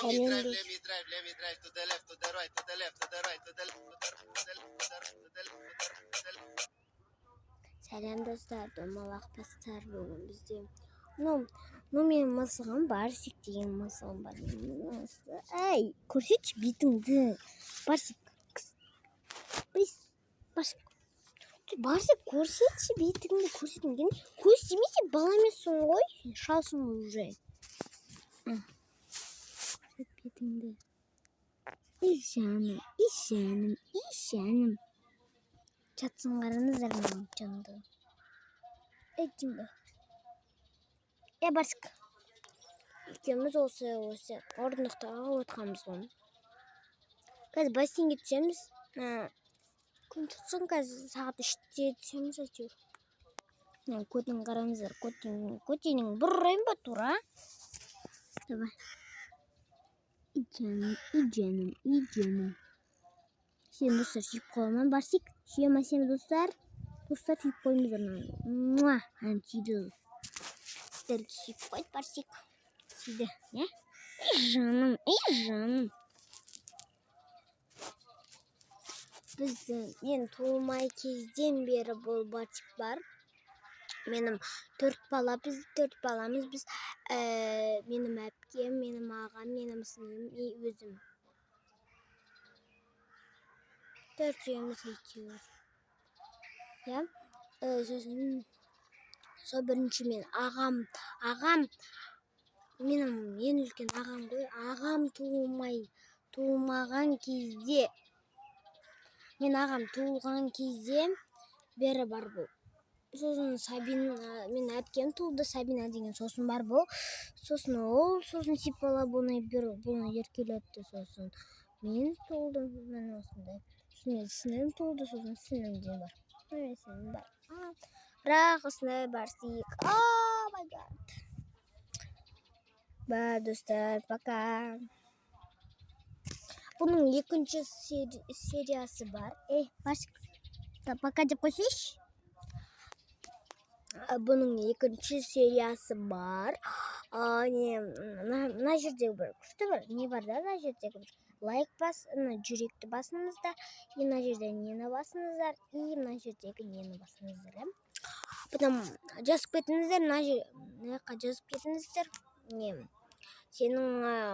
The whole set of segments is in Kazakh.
Сәлем дос. Сәлем достар, домалақ бастар бүгін бізде. Мен мысығым Барсик деген мысығым бар. Әй, көрсетші бетіңді. Барсик. Барсик, көрсетші бетіңді. Көз демейсе бала емессің ғой. Шалсың уже. Бетіңді. Ишаным. Жатсын қараңыздар менің жанымды. Әйтімді. Барсик. Екеуміз осы орындықтағы отқанбыз ғой. Қазір бассейнге түсеміз. Күн шықсын, қазір сағат 3-те түсеміз әйтеуір. Көтің қараңыздар. Көтенің бұррайын ба тура? Давай. Иджаным. Сен достар сүйіп қойман, Барсик. Сүйема сен достар. Достар сүйіп қоймыздар. Сүйді. Сіздерді сүйіп қойды, Барсик. Сүйді, не? Жаным. Мен туылмай кезден бері бұл Барсик бар. Менің 4 баламыз біз. Менің әпкем, менің ағам, менің сіңлім, өзім. 4 жүйеміз әйтеуір. Сол бірінші мен ағам, менің ең үлкен ағам ғой. Ағам туылмаған кезде, мен ағам туылған кезде бері бар бұл. Сосын мен әпкем туылды, Сабина деген сосын бар бұл. Сосын сипала бұны еркелетті. Сосын мен туылдым, мен осындай. Сосын сіңлім туылды, сосын сіңлімден бар. Бірақ осындай Барсик. My God. Достар, пока. Бұның екінші сериясы бар. Барсик, пока деп қойсайшы. Бұның екінші сериясы бар. Мына жердегі бір күшті бір не бар да, мына жердегі бір лайк жүректі басыңыздар, мына жерде нені басыңыздар, мына жердегі нені басыңыздар. Потом жазып кетіңіздер, мына жаққа жазып кетіңіздер. Сенің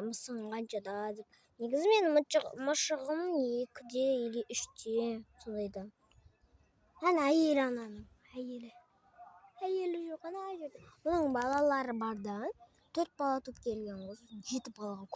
мысығың қаншада деп. Негізі менің мысығым 2-де или 3-те сондайда. Әйелі ананың. Әйелі жоқ ана жерде. Бұның балалары бар да. 4 бала туып келген ғой. 7 балаға